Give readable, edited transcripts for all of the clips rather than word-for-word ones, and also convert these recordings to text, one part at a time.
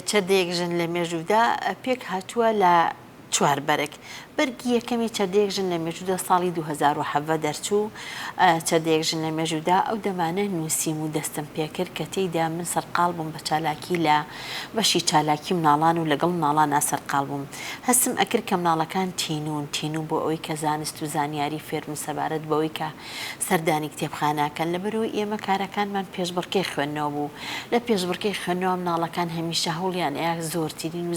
چەردەیەک ژن لە مێژوودا پێک هاتووە لە چواربەرێک بەرگی یەکەمی چەردەیەک ژن لە مێژوودا ساڵی 2007 دەرچوو چەردەیەک ژن لە مێژوودا ئەو دەمانە نووسیم و دەستم پێکرد کە تێیدا من سەرقاڵ بووم بە چالاکی لە بەشی چالاکی مناڵان و لەگەڵ مناڵانە سەرقاڵ بووم هەستم ئەکرد کە مناڵەکان تینون بۆ ئەوەی کە زانست و زانیاری فێرم سەبارەت بەوەی کە سەردانی کتێبخانەکەن لەبەرەوەی ئێمە کارەکانمان پێشبڕکەی خوێندنەوە بوو لە پێشبڕکەی خوێندنەوە مناڵەکان هەمیشە هەوڵیان ئەیە زۆرترین و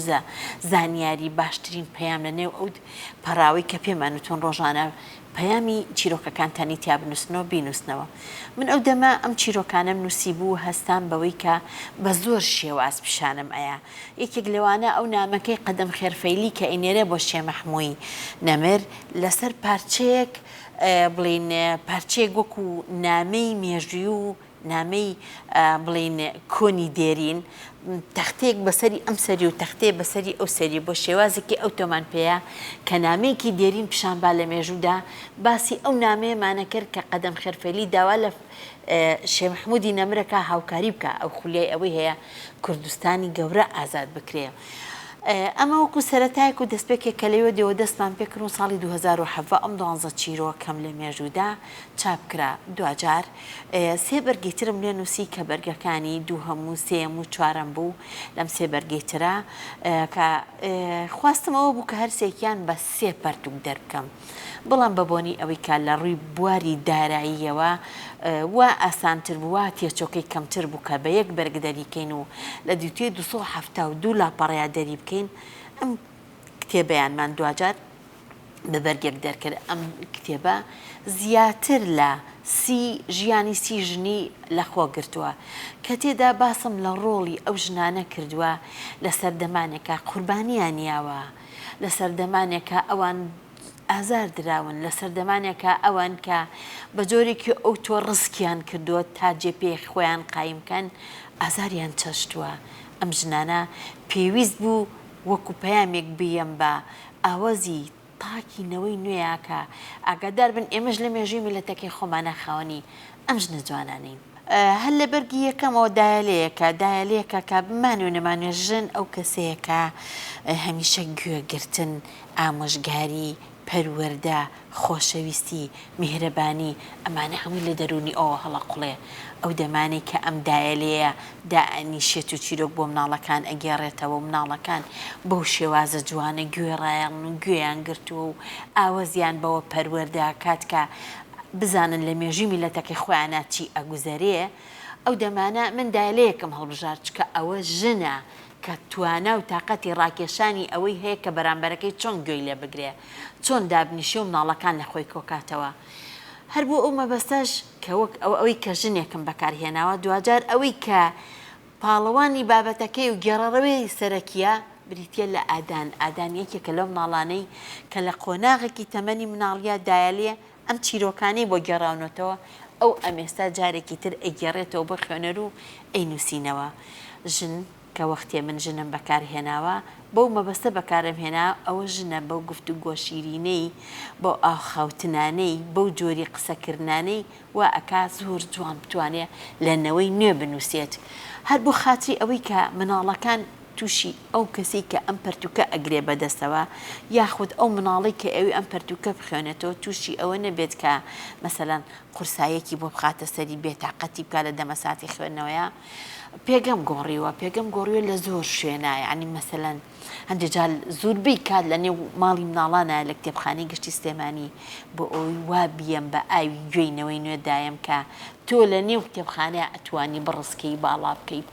زانیاری باشترین پەیام لە نێو ئەو پەراوی کە پێمان وتون ڕۆژانە پەیامی چیرۆکەکانتانی تیا بنووسنەوە بینووسنەوە من ئەو دەمە ئەم چیرۆکانم نووسی بوو هەستان بەوەی کە بە زۆر شێواز پیشانم ئەیە یەکێک لەوانە ئەو نامەکەی قەدەم خێرفەیلی کە ئینێرە بۆ شێمەحمووی نەمر لەسەر پارچەیەک بڵین پارچەیەک وەکو نامەی مێژووی و نامەی بڵین کۆنی دێرین تەختەیەک بەسەری ئەم سەری و تەختەیە بەسەری ئەو سەری بۆ شێوازێکی ئەو تۆمان پێەیە کە نامەیەکی دێرین پیشانبا لە مێژوودا باسی ئەو نامەیەمانە کرد کە قەدەم خێرفەیلی داوا لە شێخ محموودی نەمرەکە هاوکاری بکە ئەو خولیای ئەوەی هەیە کوردستانی گەورە ئازاد بکرێ ئەمە وەکو سەرەتایەک و دەستپێکێک کە لەوێ دێوە دەستمان پێکردن ساڵی 2007 ئەم 12 چیرۆکەم لە مێژوودا چاپکرا دوجار سێ بەرگی ترم لێ نووسی کە بەرگەکانی دوو هەموو سێم و چوارەم بوو لەم سێ بەرگی ترە کە خواستم ئەوە بوو کە هەرسێکیان بە سێ پەرتوک دەربکەم بەڵام بەبوونی ئەوەی کا لە ڕووی بواری داراییەوە وا ئاسانتر بووە تێچۆکەی کەمتر بوو کە بە یەک بەرگ دەریکەین و لە دیوتێ 272 لاپەڕەیە دەری بکەین ئەم کتێبەیانمان دوجار بە بەرگێک دەرکرد ئەم کتێبە زیاتر لە ژیانی سی ژنی لەخۆ گرتووە کە تێدا باسم لە ڕۆڵی ئەو ژنانە کردووە لە سەردەمانێکە قوربانیان یاوە لە سەردەمانێکە ئەوان ئازار دراون لە سەردەمانێکە ئەوان کە بە جۆرێکی ئەو تۆ ڕزکیان کردووە تا جێپێ خۆیان قایمکەن ئازاریان چەشتووە ئەم ژنانە پێویست بوو وەکو پەیامێک بیم بە ئاوازی تاکینەوەی نوێیاکە ئاگادار بن ئێمەش لە مێژووی میلەتەکەی خۆمانە خاوەنی ئەم ژنە جوانانین هەر لە بەرگی یەکەمەوە دایالەیەکە کە بمانێ و نەمانوێ ژن ئەو کەسەیەکە هەمیشە گوێگرتن ئامۆژگاری پەروەردە خۆشەویستی میهرەبانی ئەمانە هەمووی لە دەرونی ئەوە هەڵەقوڵێ ئەو دەمانی کە ئەم دایلەیە دائنیشێت و چیرۆک بۆ مناڵەکان ئەگێڕێتەوە مناڵەکان بەو شێوازە جوانە گوێڕایان و گوێیان گرتووە و ئاوەزیان بەوە پەروەردە کاتکە بزانن لە مێژووی میلەتەکەی خۆیانە چی ئەگوزەرێ ئەو دەمانە من دایلەیەکم هەڵبژار چکە ئەوە ژنە کە توانە و تااقەتی ڕاکێشانی ئەوەی هەیە کە بەرامبەرەکەی چۆن گوێی لێ بگرێ چۆن دابنیشە و مناڵەکان لە خۆی کۆکاتەوە هەر بۆ ئەو مەبەستەش کە وەک ئەوەی کە ژنێکم بەکارهێناوە دوجار ئەوەی کە پاڵەوانی بابەتەکەی و گێڕەڕەوەی سەرەکیە بریتە لە ئادان یەکێکە لەو مناڵانەی کە لە قۆناغێکی تەمەنی مناڵیە دایالێ ئەم چیرۆکانەی بۆ گێڕاونەتەوە ئەو ئەمێستا جارێکی تر ئەگێڕێتەوە بۆ خوێنەر و ئەینووسینەوە ژن کە وەختێ من ژنم بەکارهێناوە بەو مەبەستە بەکارم هێنا ئەوە ژنە بەو گفتوگۆ شیرینەی بۆ ئاخاوتنانەی بەو جۆری قسەکردانەی وا ئەکا زۆر جوان بتوانێت لەنەوەی نوێ بنووسێت هەر بۆ خاتری ئەوەی کە مناڵەکان تووشی ئەو کەسی کە ئەم پەرتوکە ئەگرێ بەدەستەوە یاخود ئەو مناڵی کە ئەوی ئەم پەرتوکە بخوێنێتەوە تووشی ئەوە نەبێت کە مەسەلەن قورسایەکی بۆ بخاتە سەری بێتاقەتی بکە لە دەمەساتی خوێندنەوەیە پێگەم گۆڕیوە لە زۆر شوێنە ینی مەسەلەن هەندێکجار زۆربەی کات لە نێو ماڵی مناڵانە لە کتێبخانەی گشتی سلێمانی بۆ ئەوی وا بیەم بە ئاوی گوێینەوەی نوێدایم کە تۆ لە نێو کتێبخانەیە ئەتوانی بڕسکەی باڵا بکەی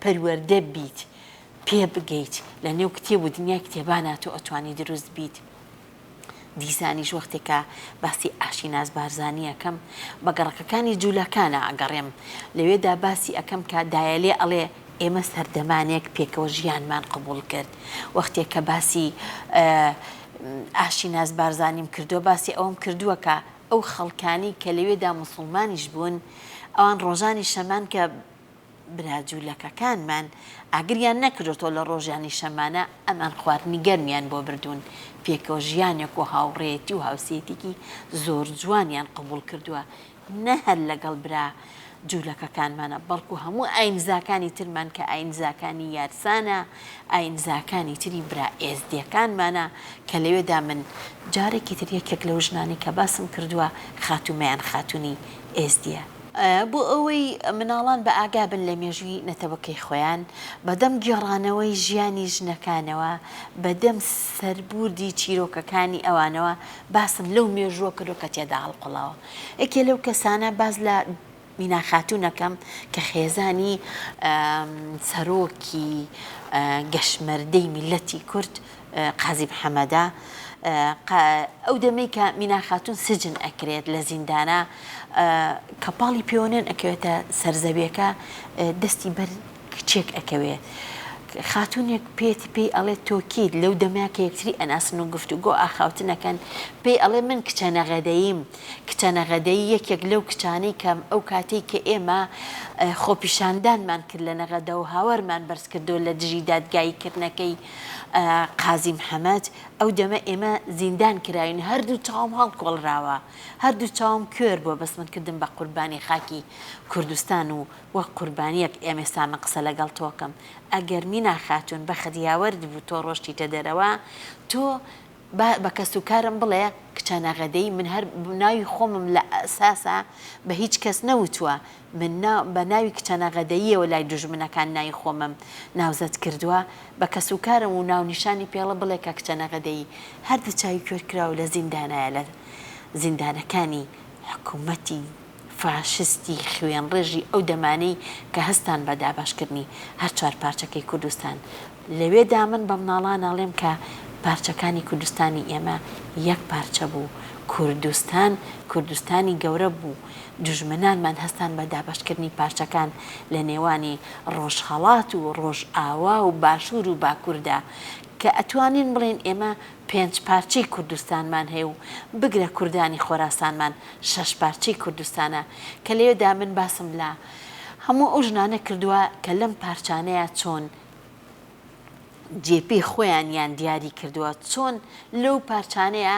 پەروەردە بیت پێ بگەیت لە نێو کتێب و دنیای کتێبانە تۆ ئەتوانی دروست بیت دیزانیش وەختێکە باسی ئاشیناز بارزانانی ئەەکەم بە گەڕەکەکانی جوولەکانە ئەگەڕێم لەوێدا باسی ئەەکەم کە دایلێ ئەڵێ ئێمە سەردەمانێک پێکەوە ژیانمان قبول کرد وەختێک کە باسی ئاشیناز بارزانیم کردو باسی ئەوم کردووە کە ئەو خەڵکانی کە لەوێدا موسڵمانیش بوون ئەوان ڕۆژانی شەمان کە براجوولەکەکانمان ئاگریان نەکردێتەوە لە ڕۆژانی شەمانە ئەمان خواردنی گەرمیان بۆ بردوون پێکەوە ژیانێک و هاوڕێتی و هاوسێتێکی زۆر جوانیان قبول کردووە نە هەر لەگەڵ برا جوولەکەکانمانە بەڵکو هەموو ئاینزاکانی ترمان کە ئاینزاکانی یارسانە ئاینزاکانی تری برا ئێزدیەکانمانە کە لەوێدا من جارێکی تر یەکێک لەو ژنانی کە باسم کردووە خاتومەیان خاتونی ئێزدیە بۆ ئەوەی مناڵان بە ئاگا بن لە مێژووی نەتەوەکەی خۆیان بەدەم گێڕانەوەی ژیانی ژنەکانەوە بەدەم سەربوردی چیرۆکەکانی ئەوانەوە باسم لەو مێژووە کردو کە تێدا هەڵقڵاوە یەکێ لەو کەسانە باز لە مینا خاتوونەکەم کە خێزانی سەرۆکی گەشمەردەی میلەتی کورد قازی محەممەدا ئەو دەمەی کە مینا خاتون سجن ئەکرێت لە زیندانە کەپاڵی پێوەنێن ئەکەوێتە سەرزەویەکە دەستی بەر کچێک ئەکەوێت خاتونێک پێی ئەڵێ تۆکید لەو دەمەیە کە یەکتری ئەناسن و گفتوگۆ ئاخاوتنەکەن پێی ئەڵێ من کچە نەغەدەییم کچە نەغەدەیی یەکێک لەو کچانەی کەم ئەو کاتێک کە ئێمە خۆپیشاندانمان کرد لە نەغەدە و هاوەرمان بەرز کردو لە دژی دادگاییکردنەکەی قازی محەممەد ئەو دەمە ئێمە زیندان کراین هەردوو چاوم هەڵکۆڵراوە هەردوو چاوم کوێر بۆ بەس من کردم بە قوربانی خاکی کوردستان و وەک قوربانیەک ئێمە سامە قسە لەگەڵ تۆکەم ئەگەر مینا خاتون بە خەدیاوەرد بوو تۆ ڕۆشتیتە دەرەوە تۆ بە کەسوکارم بڵێ کچە نەغەدەی من هەر ناوی خۆمم لە ئەساسە بە هیچ کەس نەوتووە من بە ناوی کچە نەغەدەییەوە لای دژمنەکان ناوی خۆمم ناوزەت کردووە بە کەسوکارم و ناونیشانی پێڵە بڵێ کە کچە نەغەدەیی هەردوو چاوی کوێرکراوە لە زیندانایە لە زیندانەکانی حکوومەتی فاشستی خوێن ڕێژی ئەو دەمانەی کە هەستان بە داباشکردنی هەر چوار پارچەکەی کوردستان لەوێدا من بە مناڵان ناڵێم کە پارچەکانی کوردستانی ئێمە یەک پارچە بوو کوردستانی گەورە بوو دژمنانمان هەستان بە دابشکردنی پارچەکان لە نێوانی ڕۆژهەڵات و ڕۆژ ئاوا و باشوور و باکووردا کە ئەتوانین بڵێن ئێمە 5 پارچەی کوردستانمان هەیە و بگرە کوردانی خۆراسانمان 6 پارچەی کوردستانە کە لێدا من باسم لە هەموو ئەو ژنانە کردووە کە لەم پارچانەیە چۆن جێپی خۆیان یان دیاری کردووە چۆن لەو پارچانەیە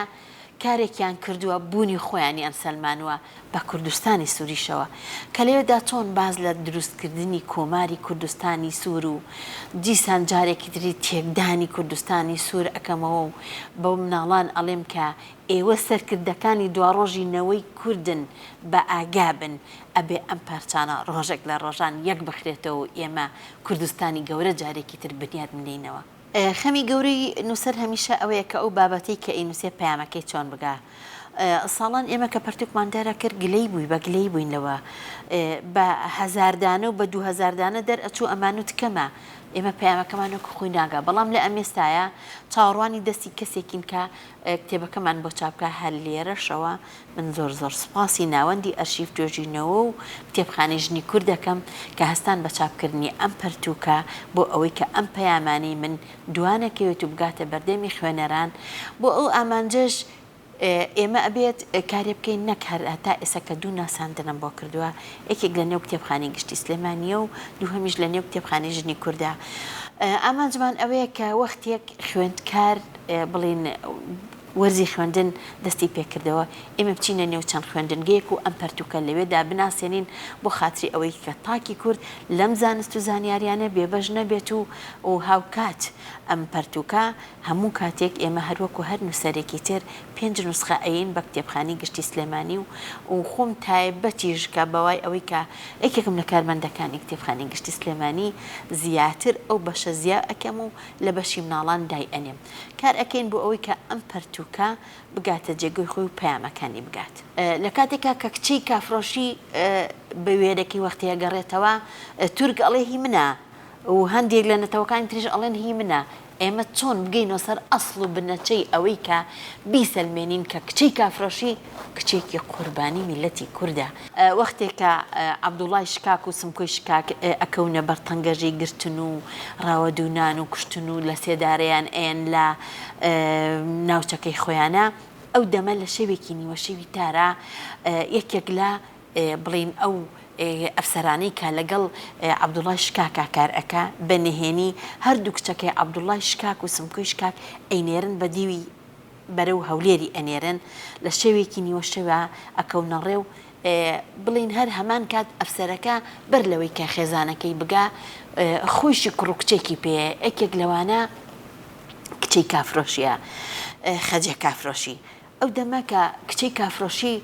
کارێکیان کردووە بوونی خۆیانیان سەلمانوە بە کوردستانی سووریشەوە کە لێدا چۆن باز لە دروستکردنی کۆماری کوردستانی سوور و دیسان جارێکی تری تێکدانی کوردستانی سوور ئەەکەمەوە و بەو مناڵان ئەڵێم کە ئێوە سەرکردەکانی دواڕۆژی نەوەی کوردن بە ئاگابن ئەبێ ئەم پارچانە ڕۆژێک لە ڕۆژان یەک بخرێتەوە ئێمە کوردستانی گەورە جارێکی تر بنیاد بنینەوە خەمی گەورەی نووسەر هەمیشە ئەوەیە کە ئەو بابەتی کە ئینووسێ پەیامەکەی چۆن بگا ساڵان ئێمە کە پەرتوکماندارە کرد گلەی بووی بە گلەی بووینەوە بە هەزاردانە و بە 2000دانە دەرئەچوو ئەمانوت کەمە ئێمە پەیامەکەمانەکە خۆی ناگا بەڵام لە ئەمێستایە چاوەڕوانی دەستی کەسێکین کە کتێبەکەمان بۆ چاپکە هەر لێرەشەوە من زۆر سوپاسی ناوەندی ئەرشیف توێژینەوە و کتێبخانەی ژنی کوردەکەم کە هەستان بە چاپکردنی ئەم پەرتوکە بۆ ئەوەی کە ئەم پەیامانەی من دوانەکەوێت و بگاتە بەردەمی خوێنەران بۆ ئەو ئامانجەش ئێمە ئەبێت کارێ بکەین نەک هەر تا ئێسەکە دوو ناساندنم بۆ کردووە یەکێک لە نێو کتێبخانەی گشتی سلێمانیە و دووهەمیش لە نێو کتێبخانەی ژنی کووردە ئامانجمان ئەوەیە کە وەختێک خوێندکار بڵین وەرزی خوێندن دەستی پێکردەوە ئێمە بچینە نێو چەند خوێندنگەیەک و ئەم پەرتوکە لەوێدا بناسیێنین بۆ خاتری ئەوەی کە تاکی کورد لەم زانست و زانیاریانە بێبەش نەبێت و هاوکات ئەم پەرتوکە هەموو کاتێک ئێمە هەروەکو هەر نووسەرێکی تر 5 نوسخە ئەین بە کتێبخانەی گشتی سلێمانی و خۆم تایبەتیش کە بەوای ئەوەی کە یەکێکم لە کارمەندەکانی کتێبخانەی گشتی سلێمانی زیاتر ئەو بەشە زیا ئەەکەم و لە بەشی مناڵان دای ئەنێم کار ئەەکەین بۆ ئەوەی کە ئەم پەرتوکە بگاتە جێگەی خۆی و پەیامەکانی بگات لە کاتێکا کە کچەی کافرۆشی بە وێرەی وەختەیە گەڕێتەوە تورک ئەڵێ هی منە و هەندێک لە نەتەوەکانی تریژ ئەڵێن هی منە ئێمە چۆن بگەینەوە سەر ئەسڵ و بنەچەی ئەوەی کە بیسەلمێنین کە کچەی کافرۆشی کچێکی قوربانی میلەتی کووردە وەختێکە عەبدوڵای شکاک و سمکۆی شکاک ئەکەونە بەرتەنگەژەی گرتن و ڕاوەدوونان و کوشتن و لە سێدارەیان ئێن لە ناوچەکەی خۆیانە ئەو دەمە لە شەوێکی نیوە شەوی تارە یەکێک لە بڵین ئەو ئەفسەرانەی کە لەگەڵ عەبدوڵای شکاکە کار ئەکا بەنهێنی هەردوو کچەکەی عەبدوڵای شکاک و سمکۆی شکاک ئەینێرن بە دیوی بەرەو هەولێری ئەنێرن لە شەوێکی نیوە شەوە ئەکەونە ڕێو بڵین هەر هەمان کات ئەفسەرەکە بەر لەوەی کە خێزانەکەی بگا خۆشی کوڕ و کچێکی پێ ئەکێک لەوانە کچەی کافرۆشیە خەجە کافرۆشی ئەو دەمە کە کچەی کافرۆشی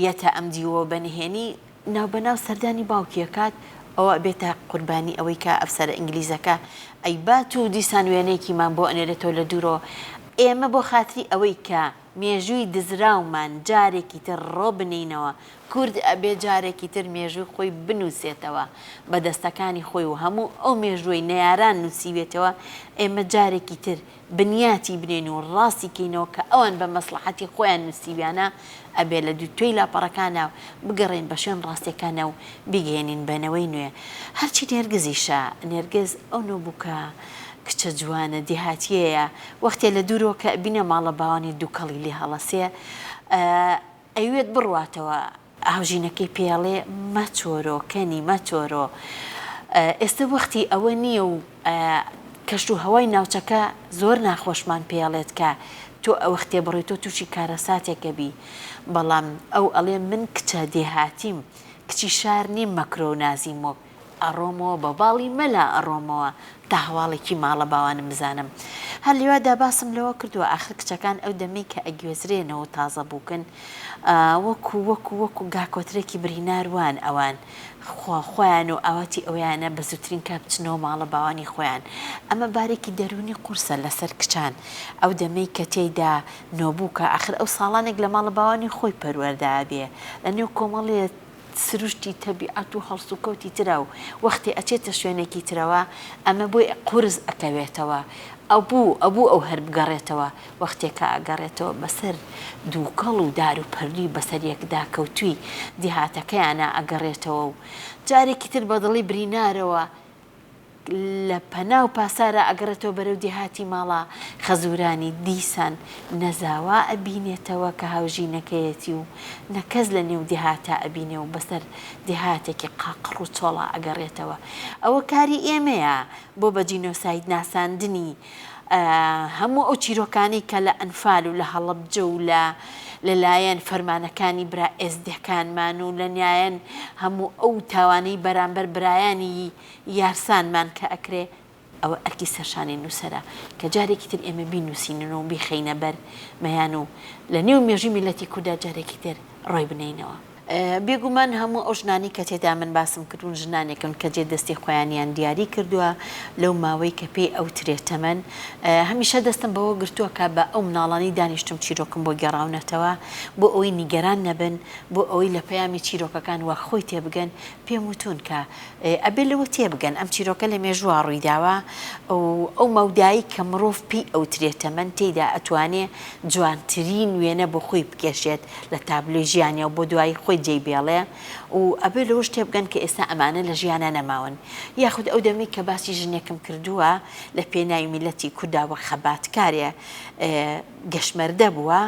یەتە ئەم دیوە بەنهێنی ناوبەناو سەردانی باوکیەکات ئەوە بێتە قوربانی ئەوەی کە ئەفسەرە ئینگلیزەکە ئەی بات و دیسان وێنەیەکیمان بۆ ئەنێرێتەوە لە دوورۆ ئێمە بۆ خاتری ئەوەی کە مێژووی دزراومان جارێکی تر ڕۆ بنینەوە کورد ئەبێ جارێکی تر مێژووی خۆی بنووسێتەوە بە دەستەکانی خۆی و هەموو ئەو مێژووی نەیاران نووسیوێتەوە ئێمە جارێکی تر بنیاتی بنێن و ڕاستی کەینەوە کە ئەوان بە مەسلحەتی خۆیان نووسیویانە ئەبێ لە دوو توێی لاپەڕەکانە بگەڕێن بە شوێن ڕاستیەکانە و بگەێنین بەنەوەی نوێ هەرچی نێرگزیشە نێرگز ئەو نۆبووکە کچە جوانە دیهاتیەیە وەختێ لە دوورەوە کە بینە ماڵە باوانی دووکەڵی لێ هەڵەسێ ئەوێت بڕواتەوە هاوژینەکەی پێڵێ مەچۆرۆ کەنی مەچۆرۆ ئێستا وەختی ئەوە نییە و کەشت و هەوای ناوچەکە زۆر ناخۆشمان پێڵێت کە تۆ ئەوەختێ بڕێت تۆ تووشی کارەساتێکە بی بەڵام ئەو ئەڵێ من کچە دێهاتیم کچی شار نیم مەکرۆ و نازیمۆ ئەڕۆمەوە بە باڵی مەلا ئەڕۆمەوە تا هەواڵێکی ماڵە باوانم بزانم هەر لێوەدا باسم لەوە کردووە ئاخر کچەکان ئەو دەمەی کە ئەگوێزرێنەوە تازە بووکن وەکو گاکۆترێکی بریناروان ئەوان خۆیان و ئەوەتی ئەویانە بە زووترین کە بچنەوە ماڵە باوانی خۆیان ئەمە بارێکی دەرونی قورسە لەسەر کچان ئەو دەمەی کە تێیدا نۆبووکە ئاخر ئەو ساڵانێک لە ماڵە باوانی خۆی پەروەردا بێ لە نێو کۆمەڵێت سروشتی تەبیعەت و هەڵس و کەوتی ترا و وەختی ئەچێتە شوێنێکی ترەوە ئەمە بۆی قورس ئەکەوێتەوە ئەبوو ئەو هەر بگەڕێتەوە وەختێکە ئەگەڕێتەوە بەسەر دووکەڵ و دار و پەرلی بەسەر یەکدا کەوتووی دیهاتەکەیانە ئەگەڕێتەوە و جارێکی تر بەدڵی برینارەوە لە پەنا و پاسارە ئەگەڕێتەوە بەرەو دیهاتی ماڵە خەزورانی دیسان نەزاوا ئەبینێتەوە کە هاوژینەکەیەتی و نەکەس لە نێو دیهاتە ئەبینێ و بەسەر دیهاتێکی قاقڕ و چۆڵە ئەگەڕێتەوە ئەوە کاری ئێمەیە بۆ بە جینۆساید ناساندنی هەموو ئەو چیرۆکانی کە لە ئەنفال و لە هەڵەبجە و لەلایەن فەرمانەکانی برا ئێزدەکانمان و لە نایەن هەموو ئەو تاوانەی بەرامبەر برایانی یارسانمان کە ئەکرێ ئەوە ئەرکی سەرشانی نووسەرە کە جارێکی تر ئێمە بینوسینن و بیخەینە بەر مەیان و لە نێو مێژوی میلەتی کووردا جارێکی تر ڕۆی بنینەوە بێگومان هەموو ئەو ژنانی کە تێدا من باسم کردوون ژنانێکن کە جێ دەستی خۆیانیان دیاری کردووە لەو ماوەی کە پێی ئەو ترێتەمەن هەمیشە دەستم بەوە گرتووە کە بە ئەو مناڵانی دانیشتم چیرۆکم بۆ گەڕاونەتەوە بۆ ئەوەی نیگەران نەبن بۆ ئەوەی لە پەیامی چیرۆکەکان وە خۆی تێبگەن پێم وتون کە ئەبێ لەوە تێبگەن ئەم چیرۆکە لە مێژووە ڕوویداوە ئەو مەودایی کە مرۆڤ پێی ئەو ترێتەمەن تێیدا ئەتوانێ جوانترین وێنە بۆ خۆی بکێشێت لە تابلۆی ژیانیا و بۆ دوای خۆی جێی بێڵێ و ئەبێ لەوە شتێ بگەن کە ئێستا ئەمانە لە ژیانە نەماون یاخود ئەو دەمەی کە باسی ژنێکم کردووە لە پێناوی میلەتی کورداوە خەباتکارێ گەشمەردە بووە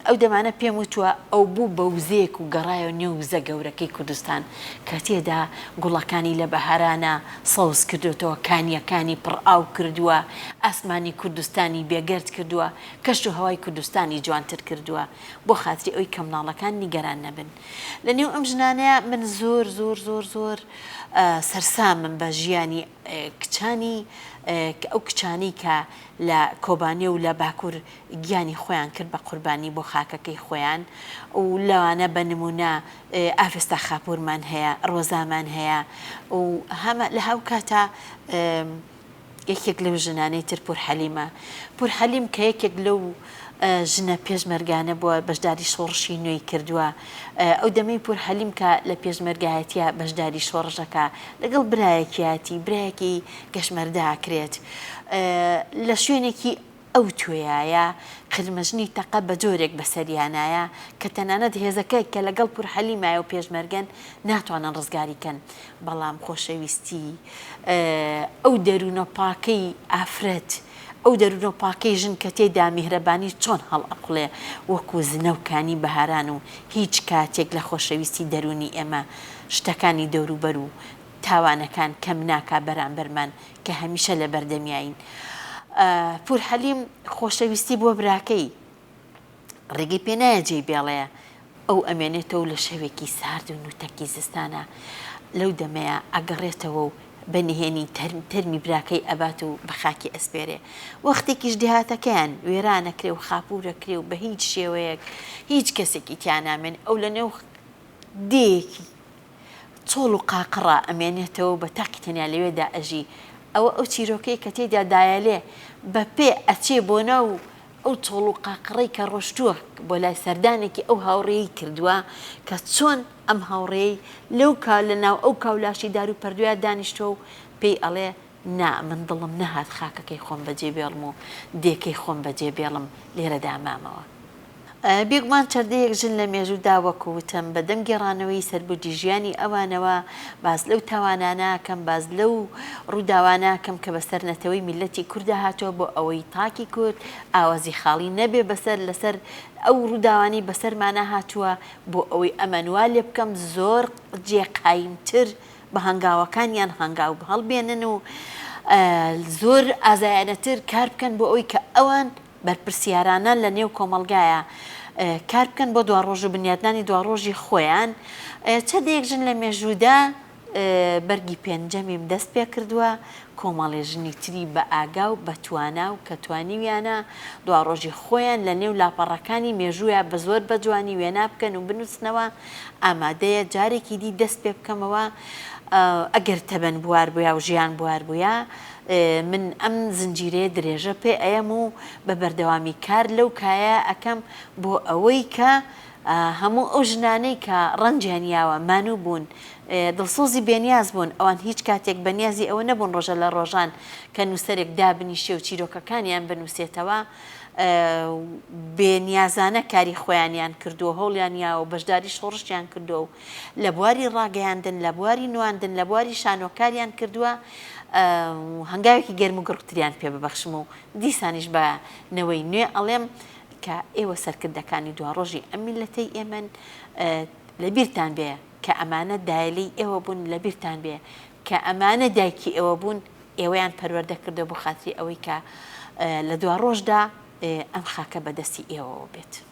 ئەو دەمانە پێم وتووە ئەو بوو بە وزەیەک و گەڕایەوە نێو وزە گەورەکەی کوردستان کە تێدا گوڵەکانی لە بەهارانە سەوز کردوێتەوە کانیەکانی پڕ ئاو کردووە ئاسمانی کوردستانی بێگەرد کردووە کەشت و هەوای کوردستانی جوانتر کردووە بۆ خاتری ئەوی کە مناڵەکان نیگەران نەبن لە نێو ئەم ژنانەیە من زۆر زۆر زۆر زۆر سەرسامم بە ژیانی کچانی ئەو کچانی کە لە کۆبانێ و لە باکوور گیانی خۆیان کرد بە قوربانی بۆ خاکەکەی خۆیان و لەوانە بە نمونە ئافێستا خاپۆرمان هەیە ڕۆزامان هەیە و هەمە لە هەو کاتە یەکێک لەو ژنانەی تر پورحەلیمە پورحەلیم کە یەکێک لەو ژنە پێشمەرگانە بووە بەشداری شۆڕشی نوێی کردووە ئەو دەمەی پورحەلیم کە لە پێشمەرگایەتیە بەشداری شۆڕژەکە لەگەڵ برایەکیاتی برایەکی گەشمەرداکرێت لە شوێنێکی ئەو توێیایە قرمەژنی تەقە بە جۆرێک بەسەریانایە کە تەنانەت هێزەکەی کە لەگەڵ پورحەلیمایە و پێشمەرگەن ناتوانن ڕزگاریکەن بەڵام خۆشەویستی ئەو دەروونە پاکەی ئافرەت ئەو دەروونە پاکەی ژن کە تێدا میهرەبانی چۆن هەڵ ئەقڵێ وەکو زنەوکانی بەهاران و هیچ کاتێک لە خۆشەویستی دەرونی ئێمە شتەکانی دەوروبەر و تاوانەکان کەم ناکا بەرامبەرمان کە هەمیشە لە بەردەمیایین پورحەلیم خۆشەویستی بۆ براکەی ڕێگەی پێ نایە جێی بێڵەیە ئەو ئەمێنێتەوە لە شەوێکی سارد و نوتەکی زستانە لەو دەمەیە ئەگەڕێتەوە و بەنهێنی تەرمی براکەی ئەبات و بە خاکی ئەسپێرێ وەختێکیش دێهاتەکەیان وێرانەکرێ و خاپورەکرێ و بە هیچ شێوەیەک هیچ کەسێکی تیانامێن ئەو لە نێو دێکی چۆڵ و قاقڕە ئەمێنێتەوە بە تاقی تەنیا لەوێدا ئەژی ئەوە ئەو چیرۆکەی کە تێدا دایەلێ بە پێ ئەچێ بۆ ناو ئەو چۆڵ و قاقڕەی کە ڕۆشتووە بۆ لای سەردانێکی ئەو هاوڕێی کردووە کە چۆن ئەم هاوڕێی لەو لە ناو ئەو کاولاشی دار و پەردویا دانیشتۆ و پێی ئەڵێ نا من دڵم نەهات خاکەکەی خۆم بەجێ بێڵم و دێکەی خۆم بەجێ بێڵم لێرەدا مامەوە. بێگومان چەردەیەک ژن لە مێژوودا وەکوتم بەدەم گێڕانەوەی سەربردی ژیانی ئەوانەوە باز لەو تاواناناکەم باز لەو ڕووداواناکەم کە بەسەر نەتەوەی میلەتی کوردە هاتووە بۆ ئەوەی تاکی کورد ئاوازی خاڵی نەبێ بەسەر لەسەر ئەو ڕووداوانی بەسەرمانە هاتووە بۆ ئەوەی ئەمەنوا لێ بکەم زۆر جێقایمتر بە هەنگاوەکانیان هەنگاو هەڵبێنن و زۆر ئازایانەتر کار بکەن بۆ ئەوەی کە ئەوان بەرپرسیارانە لە نێو کۆمەڵگایە کار بکەن بۆ دواڕۆژ و بنیادنانی دواڕۆژی خۆیان چەندێک ژن لە مێژوودا بەرگی پێنجەمیم دەست پێ کردووە کۆمەڵێ ژنی تری بە ئاگا و بە توانا و کە توانیویانە دواڕۆژی خۆیان لە نێو لاپەڕەکانی مێژوویە بە زۆر بە جوانی وێنا بکەن و بنووسنەوە ئامادەیە جارێکی دی دەست پێ بکەمەوە ئەگەر تەبەن بوار بووە و ژیان بوار بووە من ئەم زنجیرەیە درێژە پێ ئەم و بە بەردەوامی کار لەو کایە ئەەکەم بۆ ئەوەی کە هەموو ئەو ژنانەی کە ڕەنجیانیاوە مانوو بوون دڵسۆزی بێنیاز بوون ئەوان هیچ کاتێک بەنیازی ئەوە نەبوون ڕۆژە لە ڕۆژان کە نووسەرێک دابنیشێ و چیرۆکەکانیان بنووسێتەوە بێنیازانە کاری خۆیانیان کردووە هەوڵیانیاوە بەشداری شۆڕشیان کردو و لە بواری ڕاگەیاندن لە بواری نواندن لە بواری شانۆکاریان کردووە هەنگاوێکی گەرم و گڕکتریان پێ ببەخشم و دیسانیش بە نەوەی نوێ ئەڵێم کە ئێوە سەرکردەکانی دواڕۆژی ئەم میلەتەی ئێمەن لەبیرتان بێ کە ئەمانە دایلەی ئێوە بوون لەبیرتان بێ کە ئەمانە دایکی ئێوە بوون ئێوەیان پەروەردە کردو بۆ خاتری ئەوەی کە لە دواڕۆژدا ئەم خاکە بەدەستی ئێوەوە بێت.